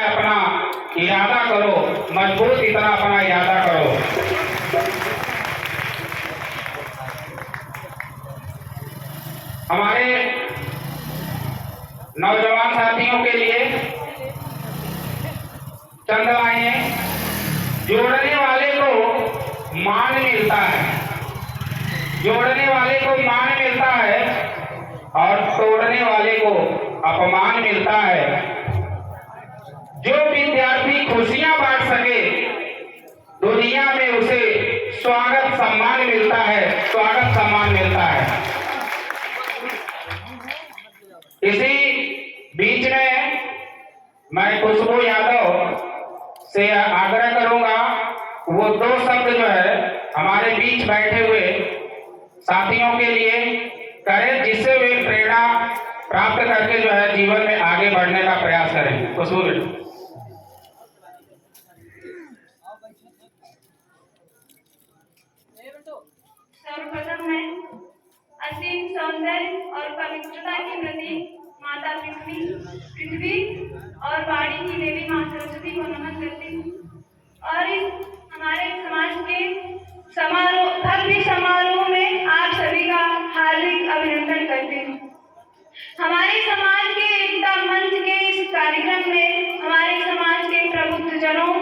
अपना इरादा करो, मजबूत इतना अपना इरादा करो। हमारे नौजवान साथियों के लिए चंद लाइनें। जोड़ने वाले को मान मिलता है, जोड़ने वाले को मान मिलता है और तोड़ने वाले को अपमान मिलता है। जो विद्यार्थी खुशियां बांट सके दुनिया में उसे स्वागत सम्मान मिलता है, स्वागत सम्मान मिलता है। इसी बीच में मैं खुशबू यादव से आग्रह करूंगा, वो दो शब्द जो है हमारे बीच बैठे हुए साथियों के लिए करें, जिससे वे प्रेरणा प्राप्त करके जो है जीवन में आगे बढ़ने का प्रयास करें। खुशबू सर्वप्रथम मैं असीम सौंदर्य और पवित्रता की प्रतीक माता पृथ्वी और वाणी की देवी मां सरस्वती को नमन करती हूँ और इस हमारे समाज के भव्य समारोह में आप सभी का हार्दिक अभिनंदन करती हूँ। हमारे समाज के एकता मंच के इस कार्यक्रम में हमारे समाज के प्रबुद्धजनों,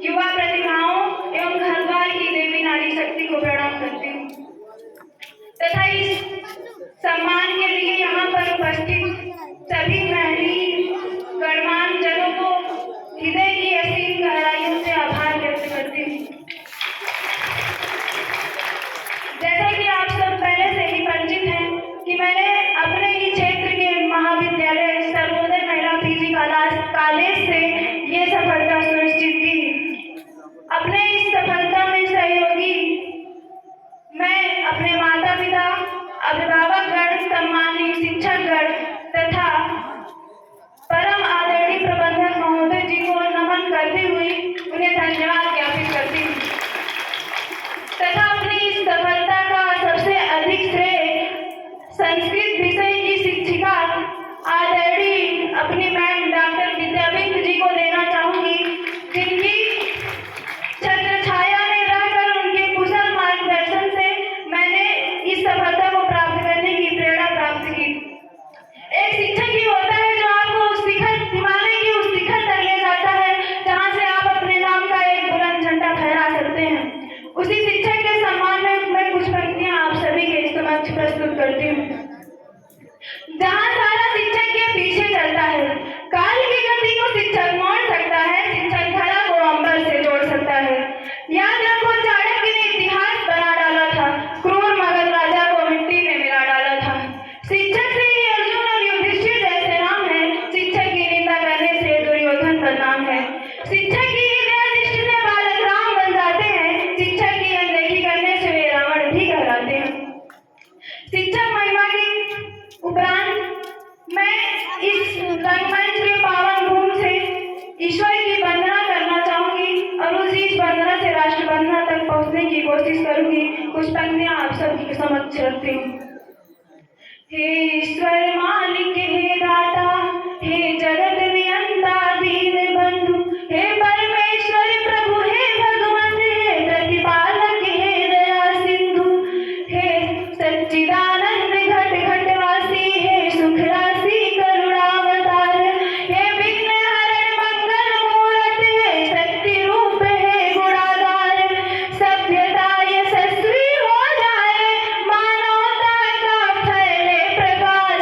युवा प्रतिभाओं एवं घर द्वार की देवी नारी शक्ति को प्रणाम करती हूँ तथा इस सम्मान के लिए यहाँ पर उपस्थित सभी महनीय गणमान्य जनों को हृदय की असीम गहराइयों से आभार व्यक्त करती हूँ। जैसा कि आप सब पहले से ही परिचित हैं कि मैंने अपने ही क्षेत्र के महाविद्यालय सर्वोदय महिला पीजी कॉलेज से ये सफलता सुनिश्चित की। अपने इस सफलता में सहयोगी मैं अपने माता पिता, अभिभावकगण, सम्मानित शिक्षकगण तथा परम आदरणीय प्रबंधक महोदय जी को नमन करते हुए उन्हें धन्यवाद ज्ञापित करती हूँ तथा अपनी इस सफलता का सबसे अधिक श्रेय संस्कृत विषय की शिक्षिका आदरणीय अपनी मैम डॉक्टर विद्या बिंद जी को देना चाहूंगी, जिनकी छत्र छाया में रहकर उनके कुशल मार्गदर्शन से मैंने इस सफलता को प्राप्त करने की प्रेरणा प्राप्त की। एक शिक्षक ही होता है जो आपको उस शिखर हिमालय की उस शिखर तक ले जाता है जहाँ से आप अपने नाम का एक बुलंद झंडा फहरा सकते हैं। उसी शिक्षक के सम्मान में मैं कुछ पंक्तियां आप सभी के समक्ष प्रस्तुत करती हूँ। जहाँ सारा शिक्षक के पीछे चलता है, काल की गति को शिक्षक मोड़ सकता है, शिक्षक धरा को अंबर से जोड़ सकता है। याद रखो चाणक्य ने इतिहास बना डाला था, क्रूर मगध राजा को मिट्टी में मिला डाला था। शिक्षक से ही अर्जुन और युधिष्ठिर जैसे नाम है, शिक्षक की निंदा करने से दुर्योधन बदनाम है। शिक्षक की दृष्टि से बालक राम बन जाते हैं, शिक्षक की अनदेखी करने से वे रावण भी कहलाते हैं। शिक्षक महिमा की उपरांत मैं इस रंगमंच के पावन भूमि से ईश्वर की वंदना करना चाहूंगी और उसी वंदना से राष्ट्र वंदना तक पहुंचने की कोशिश करूंगी। कुछ पंक्तियां आप सबके समक्ष रखती हूँ। हे ईश्वर मालिक, हे दाता, हे जगत नियंता, दीन बंधु, हे परमेश्वर प्रभु, हे भगवान, हे प्रतिपालक, हे दया सिंधु, हे सच्चिदानंद घट घटवासी, हे सुख राशि करुणावतार, हे विघ्न हरण मंगल मूरत, हे शक्ति रूप, हे गुणाधार, सभ्यता यशस्वी हो जाए, मानवता का फैले प्रकाश,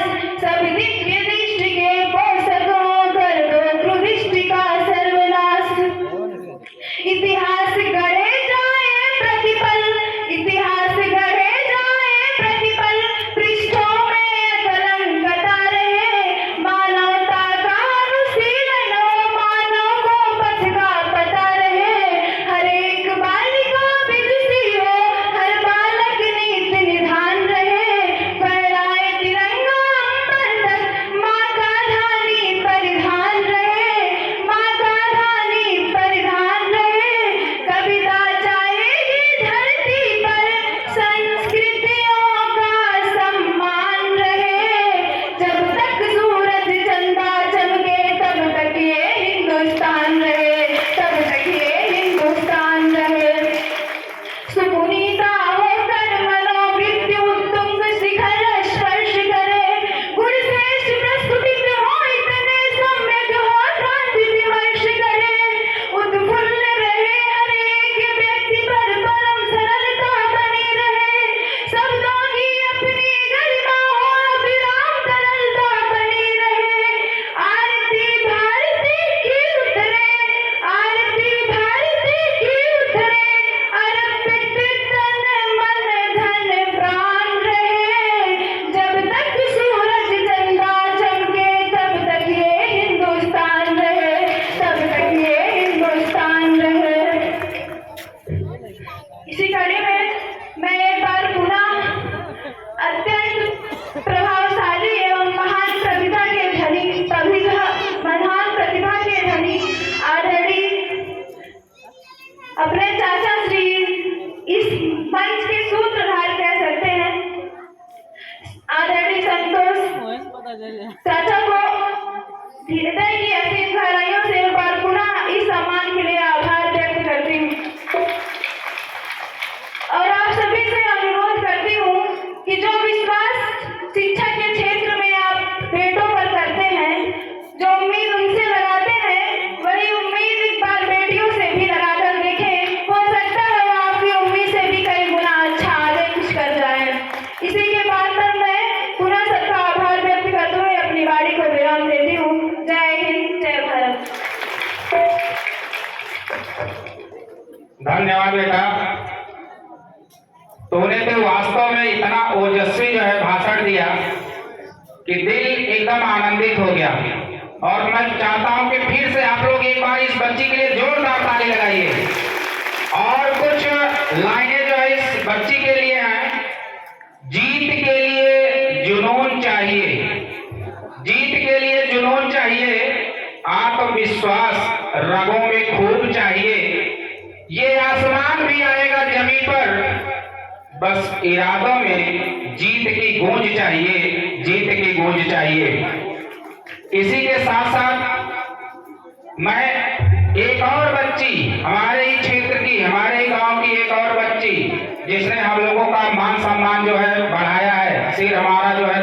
धन्यवाद बेटा। तूने तो वास्तव में इतना ओजस्वी जो है भाषण दिया कि दिल एकदम आनंदित हो गया। और मैं चाहता हूं कि फिर से आप लोग एक बार इस बच्ची के लिए जोरदार ताली लगाइए। और कुछ लाइनें जो है इस बच्ची के लिए हैं। जीत के लिए जुनून चाहिए, जीत के लिए जुनून चाहिए, आत्मविश्वास रगों में खूब चाहिए। ये आसमान भी आएगा जमीन पर, बस इरादों में जीत की गूंज चाहिए, जीत की गूंज चाहिए। इसी के साथ साथ मैं एक और बच्ची, हमारे ही क्षेत्र की, हमारे ही गांव की एक और बच्ची जिसने हम लोगों का मान सम्मान जो है बढ़ाया है, सिर हमारा जो है